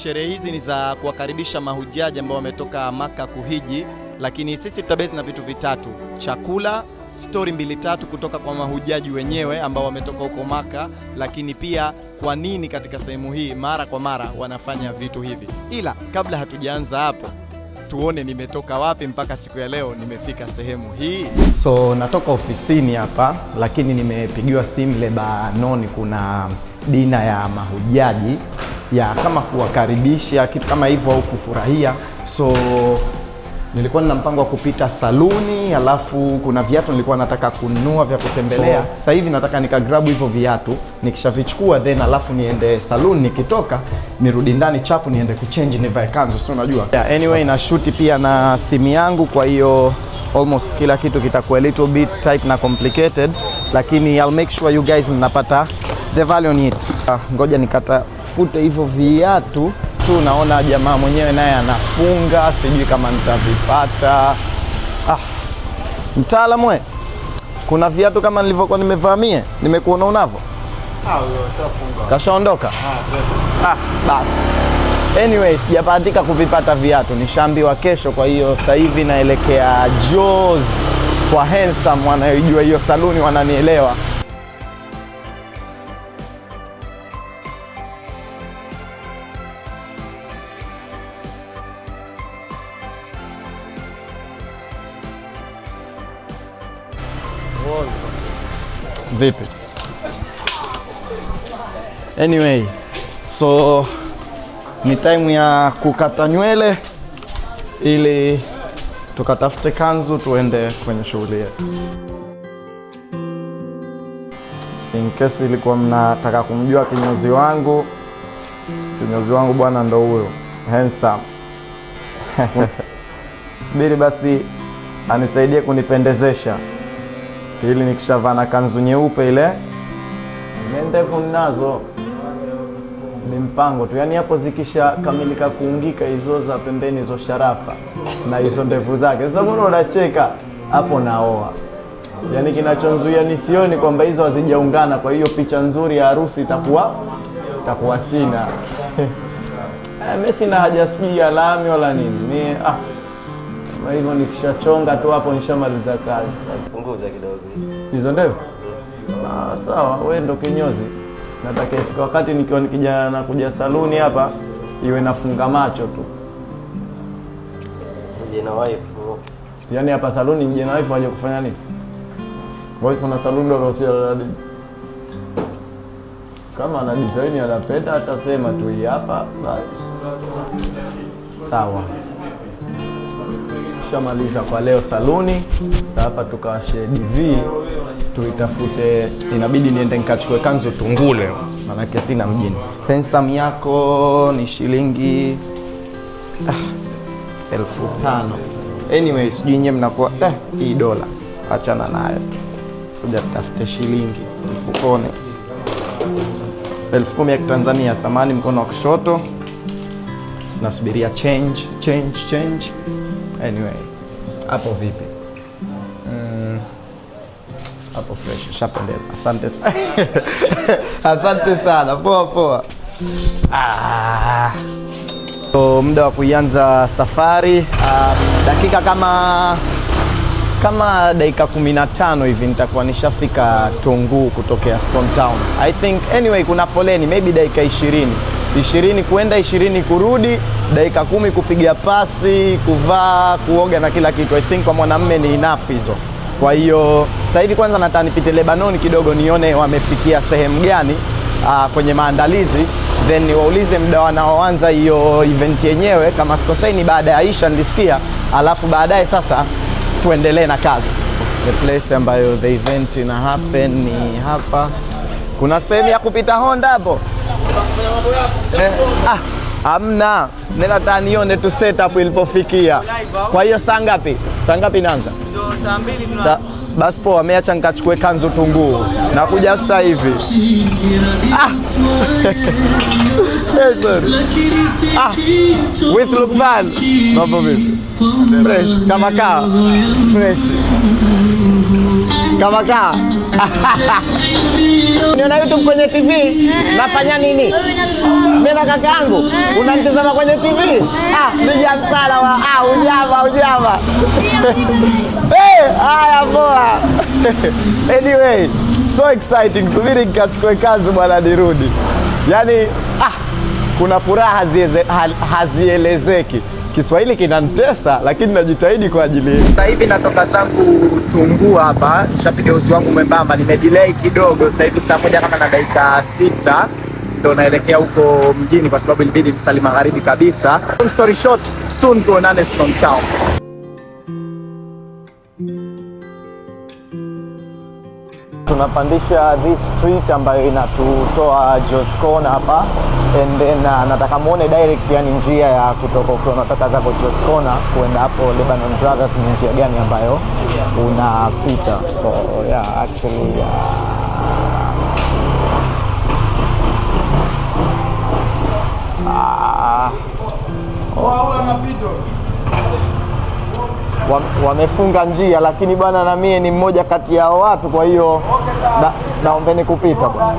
sherehe hizi ni za kuwakaribisha mahujaji ambao wametoka Maka kuhiji, lakini sisi tutabezi na vitu vitatu: chakula, story 2-3 kutoka kwa mahujaji wenyewe ambao wametoka huko Maka, lakini pia kwa nini katika sehemu hii mara kwa mara wanafanya vitu hivi. Ila kabla hatujaanza hapo, tuone nimetoka wapi mpaka siku ya leo nimefika sehemu hii. So natoka ofisini hapa, lakini nimepigiwa simu Lebanoni, kuna dina ya mahujaji ya kama kuwakaribisha kitu kama hivyo au kufurahia. So nilikuwa nina mpango wa kupita saluni, alafu kuna viatu nilikuwa nataka kununua vya kutembelea. Sasa hivi nataka nikagrab hivyo viatu, nikishavichukua then alafu niende saluni, nikitoka nirudi ndani chapu niende kuchange nivae kanzu, sio unajua. Yeah, anyway na shoot pia na simu yangu, kwa hiyo almost kila kitu kitakuwa a little bit tight na complicated, lakini I'll make sure you guys mnapata the value on it. Ngoja nikatafute hivyo viatu tu, naona jamaa mwenyewe naye anafunga, sijui kama nitavipata. Mtaalamu we, kuna viatu kama nilivyokuwa nimevamia, nimekuona unavyo? Ushafunga. Kashaondoka? Basi. Anyway, sijapatika kuvipata viatu, nishaambiwa kesho, kwa hiyo sasa hivi naelekea Jaws kwa Handsome, wanayojua hiyo saluni wananielewa. Vipi? Anyway, so ni time ya kukata nywele ili tukatafute kanzu tuende kwenye shughuli yetu. In case ilikuwa mnataka kumjua kinyozi wangu bwana ndo huyo Handsome. Subiri basi anisaidie kunipendezesha ili nikishavaa na kanzu nyeupe ile, ndevu ninazo, ni mpango tu. Yani hapo zikisha kamilika kuungika hizo za pembeni hizo sharafa na hizo ndevu zake, sasa mbona unacheka hapo? Naoa. Yani kinachonzuia nisioni kwamba hizo hazijaungana, kwa hiyo picha nzuri ya harusi itakuwa sina. Mimi sina haja sijui ya lami wala nini. Kwa hivyo nikishachonga tu hapo nishamaliza kazi. Punguza kidogo hizo ndevu. Sawa, wewe ndo kinyozi. Nataka ifika wakati nikiwa nikija na kuja saluni hapa iwe nafunga macho tu. Mje na wife. Yaani hapa saluni mje na wife waje kufanya nini? Wife kuna saluni ndo sio kama ana design anapenda atasema tu hii hapa basi. Sawa. Shamaliza kwa leo saluni. Sasa hapa tukawashe DV tuitafute, inabidi niende nikachukue kanzu Tungule, maana sina mjini. Handsome yako ni shilingi 5,000. Anyway, sijui nyewe mnakuwa hii dola, achana nayo. Kuja tutafute shilingi mfukoni. 10,000 ya Tanzania, samani mkono wa kushoto. Nasubiria change. Anyway, hapo vipi? Hapo fresh, shapendeza. Asante sana. Asante sana. Poa. So muda wa kuanza safari, dakika kama dakika 15 hivi nitakuwa nishafika Tunguu kutokea Stone Town. I think anyway kuna foleni maybe dakika 20 kuenda 20 kurudi, dakika 10 kupiga pasi, kuvaa, kuoga na kila kitu. I think kwa mwanamume ni enough hizo. Kwa hiyo sasa hivi kwanza nataka nipite Lebanoni kidogo nione wamefikia sehemu gani kwenye maandalizi, then niwaulize muda wanaoanza hiyo event yenyewe, kama sikosei ni baada ya Aisha nilisikia, alafu baadaye sasa tuendelee na kazi. The place ambayo the event ina happen ni hapa. Kuna sehemu ya kupita Honda hapo? Hamna. Nataka nione tu setup ilipofikia. Kwa hiyo saa ngapi inaanza? Saa 2 basi poa, ameacha nikachukue kanzu Tunguu. Nakuja sasa hivi. Sorry. With Lukman. Mambo vipi? Fresh kama kaa. Fresh. Kama kaa. Niona YouTube kwenye TV. Nafanya nini? Mimi na kakaangu. Unanitazama kwenye TV? Bija msala wa ujama. Haya poa. Anyway, so exciting. Subiri nikachukue kazi bwana nirudi. Yaani kuna furaha hazielezeki. Kiswahili kinanitesa lakini najitahidi kwa ajili. Sasa hivi natoka zangu Tunguu hapa, nishapiga uzi wangu mwembamba, nimedelay kidogo. Sasa hivi saa 1 kama na dakika 6 ndo naelekea huko mjini kwa sababu ilibidi nisali magharibi kabisa. Long story short, soon tuonane Stone Town. Tunapandisha this street ambayo inatutoa Jos Corner hapa, and then nataka muone direct, yani njia ya kutoka ukiwa unatoka zako Jos Corner kuenda hapo Lebanon Brothers ni njia gani ambayo unapita. So yeah, actually wamefunga njia, lakini bwana na mie ni mmoja kati ya watu, kwa hiyo naombeni kupita bwana.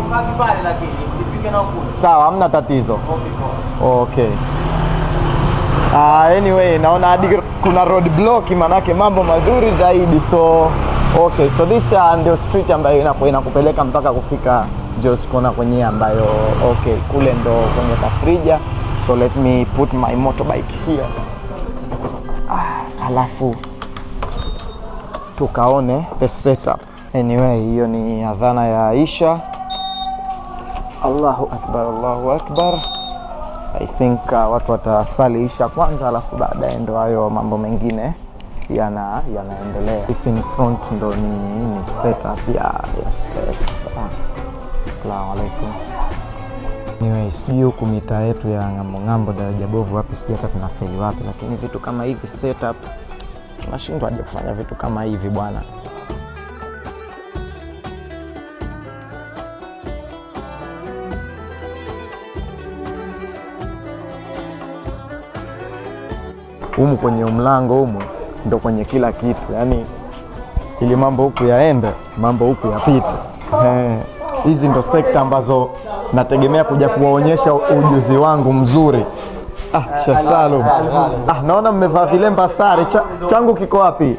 Sawa, hamna tatizo. Okay. Anyway, naona hadi kuna road block, manake mambo mazuri zaidi. So okay, so this ndio street ambayo inakupeleka mpaka kufika Jos Corner kwenye ambayo okay, kule ndo kwenye tafrija. So let me put my motorbike here. Alafu tukaone the setup. Anyway, hiyo ni adhana ya Isha. Allahu Akbar, Allahu Akbar. I think watu watasali Isha kwanza, alafu baadaye ndo hayo mambo mengine yanaendelea. This in front ndo ni setup ya space. Assalamu alaikum. Anyway, sijui huku mitaa yetu ya ng'ambo daraja bovu wapi, sijui hata tunafeli wapi, lakini vitu kama hivi setup tunashindwa aje kufanya vitu kama hivi bwana. Humu kwenye mlango humu ndo kwenye kila kitu, yani ili mambo huku yaende, mambo huku yapite. Hizi ndo sekta ambazo nategemea kuja kuwaonyesha ujuzi wangu mzuri. Chef Salum. Naona mmevaa vilemba sare. Changu kiko wapi?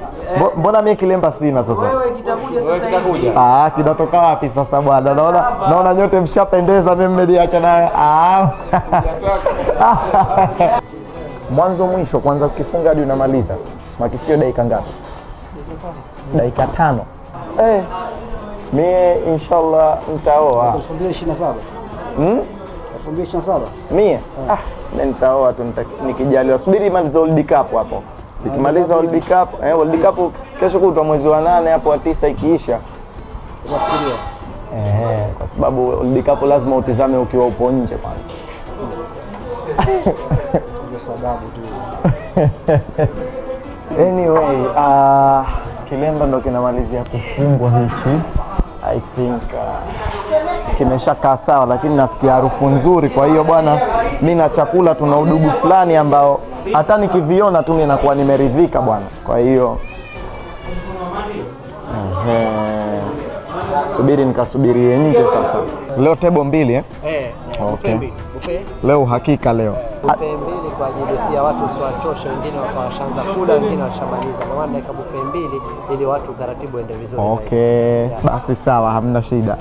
Mbona mimi kilemba sina sasa? Wewe kitakuja. Kinatoka wapi sasa bwana? Naona nyote mshapendeza, mimi mmeniacha naye. Mwanzo mwisho kwanza ukifunga hadi unamaliza. Makisio dakika ngapi? Dakika 5. Mie inshallah nitaoa 2027. 2027. Mie? Nitaoa tu nikijaliwa. Subiri maliza World Cup hapo. Nikimaliza World Cup, World Cup kesho kutwa mwezi wa 8 hapo wa 9 ikiisha. Kwa sababu World Cup lazima utizame ukiwa upo nje kwanza. Ndio sababu tu. Anyway, kilemba ndo kinamalizia kufungwa hichi. I think kimeshakaa sawa, lakini nasikia harufu nzuri. Kwa hiyo bwana, mimi na chakula tuna udugu fulani ambao hata nikiviona tu ninakuwa nimeridhika bwana. Kwa hiyo subiri nikasubirie nje sasa. Leo tebo 2 okay. Leo hakika leo. Buffet 2 kwa ajili pia watu usiwachoshe, wengine wakawashanza kula, wengine washamaliza. Kwa maana dakika buffet 2 ili watu taratibu ende vizuri. Okay. Basi sawa, hamna shida.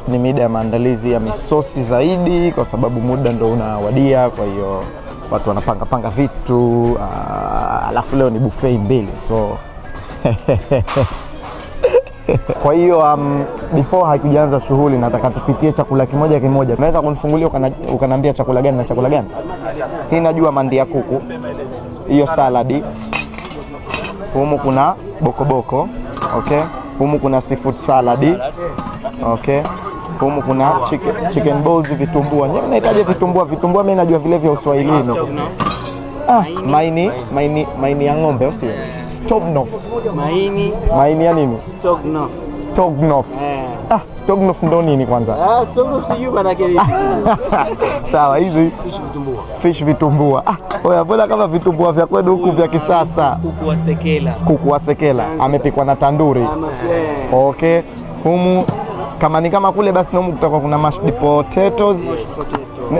Ni mida ya maandalizi ya misosi zaidi kwa sababu muda ndo unawadia, kwa hiyo watu wanapanga vitu. Alafu leo ni buffet 2. So kwa hiyo before hakijaanza shughuli nataka tupitie chakula kimoja. Unaweza kunifungulia ukaniambia chakula gani na chakula gani? Hii najua mandi ya kuku. Hiyo saladi. Humu kuna bokoboko. Okay. Humu kuna seafood saladi. Okay. Humu kuna chicken balls, vitumbua. Nyinyi mnahitaji vitumbua? Vitumbua mimi najua vile vya Uswahilini. Maini ya ng'ombe au sio? Stroganoff. Maini ya nini? Stroganoff. Stroganoff ndo nini kwanza? Stroganoff sijui maana yake nini. Sawa, hizi Fish vitumbua. Fish vitumbua. Oya, mbona kama vitumbua vya kwetu huku vya kisasa? Kuku wa sekela. Amepikwa na tanduri. Okay. Humu kama ni kama kule basi humu kutakuwa kuna mashed potatoes.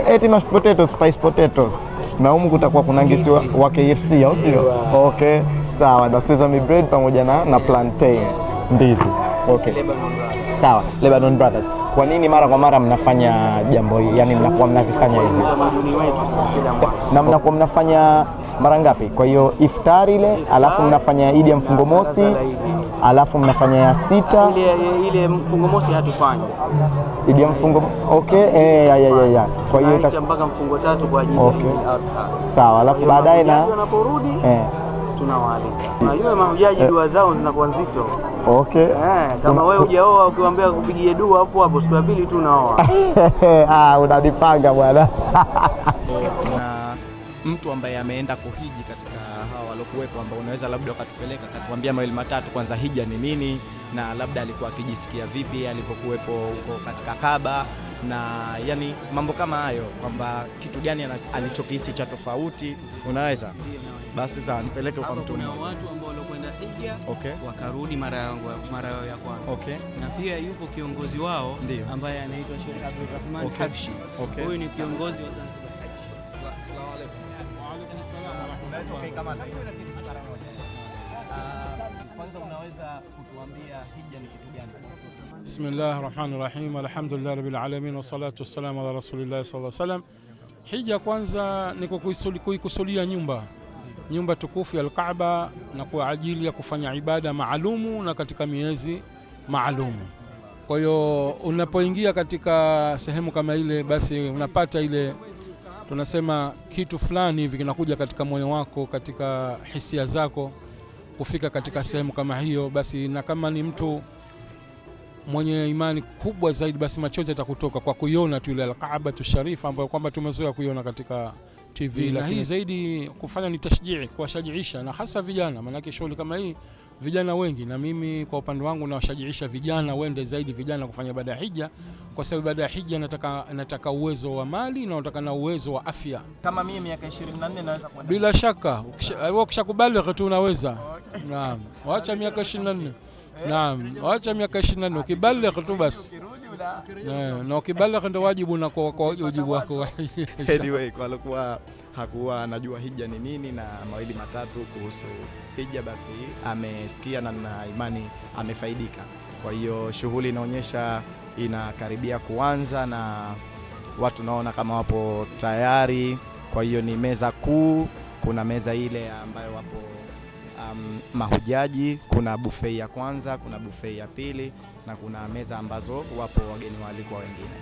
Eti mashed potatoes, spice potatoes. Na humu kutakuwa kuna ngisi wa KFC au sio? Okay. Sawa, na sesame bread pamoja na plantain. Ndizi. Okay. Sawa, Lebanon Brothers. Kwa nini mara kwa mara mnafanya jambo hili? Yaani mnakuwa mnazifanya hizi? Tamaduni wetu sisi kila mwaka. Na mnakuwa mnafanya mara ngapi? Kwa hiyo iftari ile, alafu mnafanya Idi ya mfungo mosi, alafu mnafanya ya sita. Ile mfungo mosi hatufanyi. Idi ya mfungo, okay, ya. Kwa hiyo mpaka mfungo tatu kwa ajili ya sawa, alafu baadaye na wanaporudi tunawaalika. Unajua mahujaji dua zao zinakuwa nzito. Okay. Kama wewe hujaoa ukiwaambia kupigie dua hapo siku ya pili tu unaoa. Unanipanga bwana. Na mtu ambaye ameenda kuhiji katika hawa walokuwepo ambao unaweza labda wakatupeleka katuambia mawili matatu, kwanza hija ni nini na labda alikuwa akijisikia vipi alivyokuwepo huko katika Kaaba, na yani mambo kama hayo, kwamba kitu gani alichokihisi cha tofauti, unaweza basi sawa nipeleke kwa mtu. Kuna watu ambao walokwenda hija wakarudi mara ya kwanza. Na pia yupo kiongozi wao ambaye anaitwa Sheikh Abdulrahman Habshi. Huyu ni kiongozi wa Zanzibar. Asalamu alaykum. Wa alaykum assalam wa rahmatullahi. Kwanza unaweza kutuambia hija ni kitu gani? Bismillahir Rahmanir Rahim. Alhamdulillah Rabbil Alamin wa salatu wassalamu ala Rasulillah sallallahu alaihi wasallam. Hija kwanza ni kuikusudia nyumba tukufu ya Al-Kaaba na kwa ajili ya kufanya ibada maalumu na katika miezi maalumu. Kwa hiyo unapoingia katika sehemu kama ile, basi unapata ile tunasema kitu fulani hivi kinakuja katika moyo wako, katika hisia zako kufika katika sehemu kama hiyo. Basi na kama ni mtu mwenye imani kubwa zaidi, basi machozi yatakutoka kwa kuiona tu ile Al-Kaaba tusharifa ambayo kwamba tumezoea kuiona katika TV. Lakini zaidi kufanya ni tashjii, kuwashajiisha na hasa vijana, maana shughuli kama hii vijana wengi, na mimi kwa upande wangu nawashajiisha vijana wende zaidi vijana kufanya ibada ya hija, kwa sababu ibada ya hija nataka uwezo wa mali na nataka na uwezo wa afya. Kama mimi miaka 24 naweza kwenda? Bila shaka ukishakubali tu unaweza. Naam, waacha miaka 24. Naam, waacha miaka 24 ukibali tu basi. Na ukibali ndio wajibu na kwa wajibu wako. Anyway, kwa alikuwa hakuwa anajua hija ni nini na mawili matatu kuhusu hija, basi amesikia na imani amefaidika. Kwa hiyo shughuli inaonyesha inakaribia kuanza na watu naona kama wapo tayari. Kwa hiyo ni meza kuu, kuna meza ile ambayo wapo mahujaji, kuna buffet ya kwanza, kuna buffet ya pili na kuna meza ambazo wapo wageni waalikwa wengine.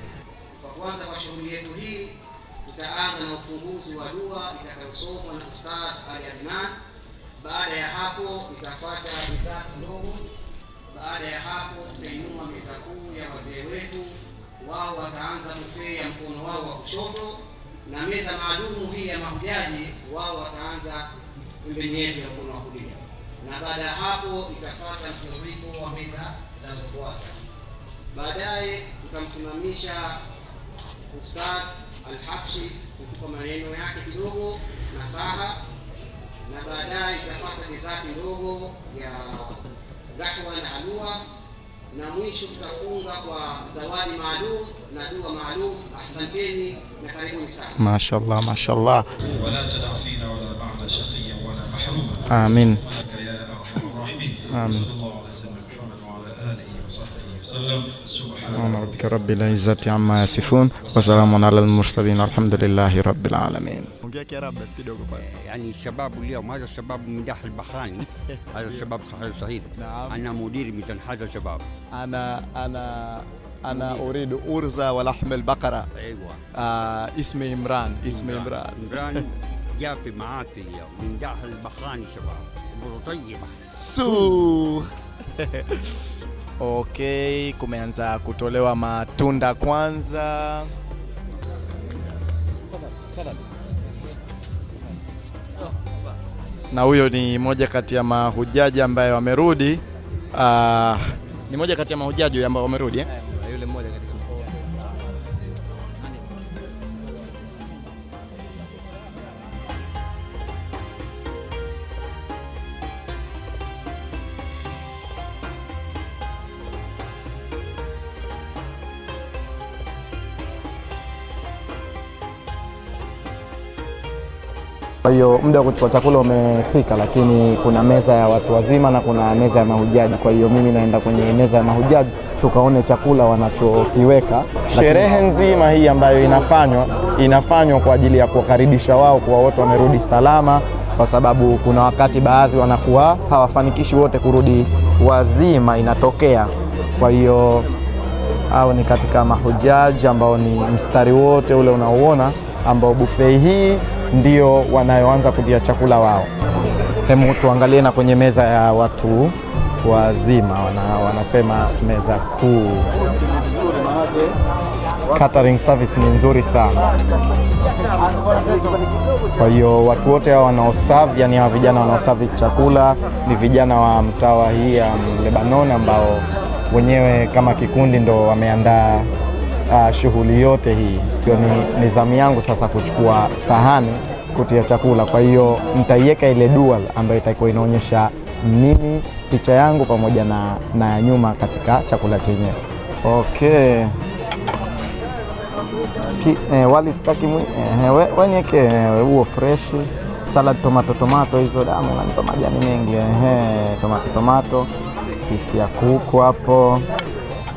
Kwa kwanza kwa shughuli yetu hii tutaanza na ufunguzi wa dua itakayosomwa na Ustadh Ali Adnan. Baada ya hapo itafuata dessert ndogo. Baada ya hapo tutainua meza kuu ya wazee wetu, wao wataanza buffet ya mkono wao wa kushoto, na meza maalumu hii ya mahujaji wao wataanza pembeni yetu ya mkono wa kulia. Na baada ya hapo itafuata mtiririko wa meza zinazofuata. Baadaye tutamsimamisha Ustadh Al-Habshi kutupa maneno yake kidogo na saha, na baadaye itafuata dessert ndogo ya gahwa na halwa, na mwisho tutafunga kwa zawadi maalum na dua maalum. Asanteni na karibuni sana. Mashallah, mashallah. Wala tadafina wala ba'da shaqiyan wala mahruma. Amin. Ya arhamar rahimin. Amin. Sallallahu alaihi wasallam wa ala alihi wa sahbihi wasallam. Subhana rabbika rabbil izzati amma yasifun wa salamun ala al-mursalin alhamdulillahi rabbil alamin. Ongea Kiarabu basi kidogo kwanza. يعني الشباب اليوم هذا الشباب من داخل البحرين هذا الشباب صحيح. نعم. أنا مدير مثل هذا الشباب. أنا أريد أرز ولحم البقرة. أيوة. اسمي إمران. إمران جاء في معاتي اليوم من داخل البحرين شباب طيبة. Okay, kumeanza kutolewa matunda kwanza. Na huyo ni moja kati ya mahujaji ambaye wamerudi. Ni moja kati ya mahujaji ambao wamerudi Yule mmoja katika Kwa hiyo muda wa kuchukua chakula umefika, lakini kuna meza ya watu wazima na kuna meza ya mahujaji. Kwa hiyo mimi naenda kwenye meza ya mahujaji tukaone chakula wanachokiweka. Sherehe nzima hii ambayo inafanywa kwa ajili ya kuwakaribisha wao kwa wote wamerudi salama, kwa sababu kuna wakati baadhi wanakuwa hawafanikishi wote kurudi wazima, inatokea. Kwa hiyo hao ni katika mahujaji ambao ni mstari wote ule unaoona, ambao buffet hii ndio wanayoanza kutia chakula wao. Hemu tuangalie na kwenye meza ya watu wazima, wanasema meza kuu. Catering service ni nzuri sana. Kwa hiyo watu wote hao wanaoserve, yani hawa vijana wanaoserve chakula ni vijana wa mtawa hii ya Lebanon, ambao wenyewe kama kikundi ndo wameandaa shughuli yote hii. Hiyo ni zamu yangu sasa kuchukua sahani kutia chakula. Kwa hiyo nitaiweka ile dual ambayo itakuwa inaonyesha mimi, picha yangu pamoja na nyuma katika chakula chenyewe. Okay. Wali staki wewe niweke huo fresh, salad tomato hizo damu na majani mengi. Tomato, pisi ya kuku hapo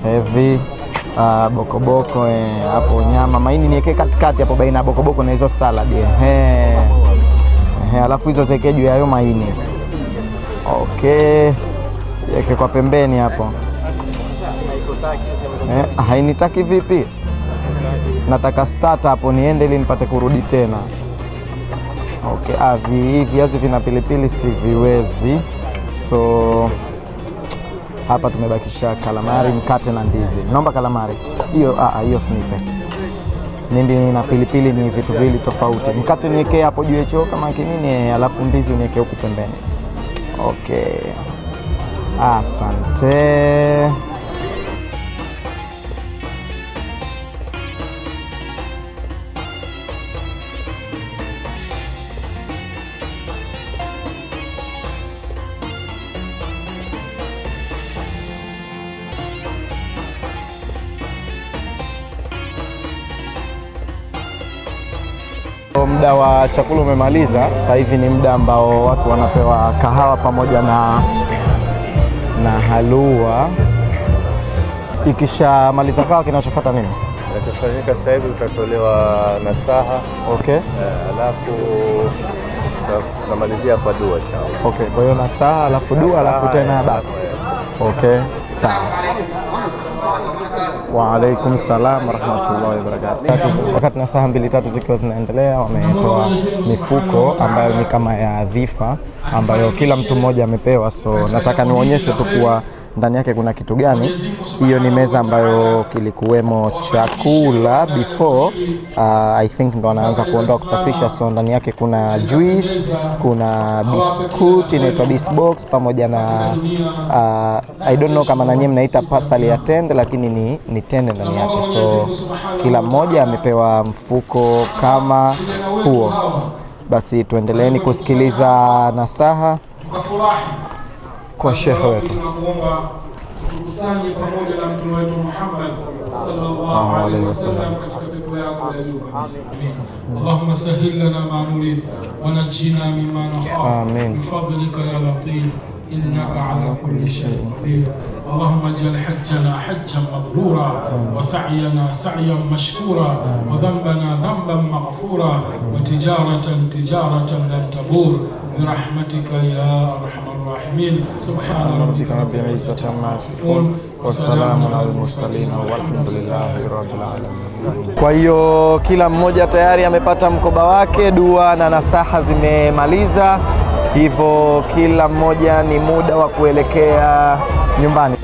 heavy. Bokoboko hapo, nyama maini niweke katikati hapo baina ya bokoboko na hizo salad. Alafu hizo zeke juu ya hayo maini. Okay, yeke kwa pembeni hapo. Hainitaki vipi? Nataka start hapo niende ili nipate kurudi tena. Okay, viazi vina pilipili siviwezi, so hapa tumebakisha kalamari, mkate na ndizi. Naomba kalamari. Hiyo snipe. Nindi na pilipili ni vitu vili tofauti. Mkate niweke hapo juu hicho kama kinini, alafu ndizi niweke huku pembeni. Okay. Asante. Muda wa chakula umemaliza. Sasa hivi ni muda ambao watu wanapewa kahawa pamoja na halua. Ikishamaliza kahawa, kinachofuata nini? Kinachofanyika sasa hivi utatolewa nasaha. Okay. Alafu tunamalizia kwa dua sawa. Okay, kwa hiyo nasaha alafu dua alafu tena basi. Okay, sawa. Wa alaikum salam wa rahmatullahi wa barakatuh. Wakati nasaha 2-3 zikiwa zinaendelea, wametoa mifuko ambayo ni kama ya dhifa ambayo kila mtu mmoja amepewa. So nataka nionyeshe tu kuwa ndani yake kuna kitu gani. Hiyo ni meza ambayo kilikuwemo chakula before I think ndo anaanza kuondoa kusafisha. So ndani yake kuna juice, kuna biskuti inaitwa bisbox pamoja na I don't know kama nanyi mnaita pasali ya tende, lakini ni tende ndani yake. So kila mmoja amepewa mfuko kama huo. Basi tuendeleeni kusikiliza nasaha kwa shekhe wetu. Tukusanye pamoja na mtume wetu Muhammad sallallahu alaihi wasallam katika pepo yako ya juu kabisa. Allahumma sahhil lana ma nurid wa najjina mimma nakhaf bi fadlika ya latif innaka ala kulli shay'in qadir. Allahumma ij'al hajjana hajjan mabrura wa sa'yana sa'yan mashkura wa dhanbana dhanban maghfura wa tijaratan lan tabur برحمتك يا أرحم الراحمين. سبحان ربك رب العزة عما يصفون وسلام على المرسلين والحمد لله رب العالمين. Kwa hiyo kila mmoja tayari amepata mkoba wake, dua na nasaha zimemaliza, hivyo kila mmoja ni muda wa kuelekea nyumbani.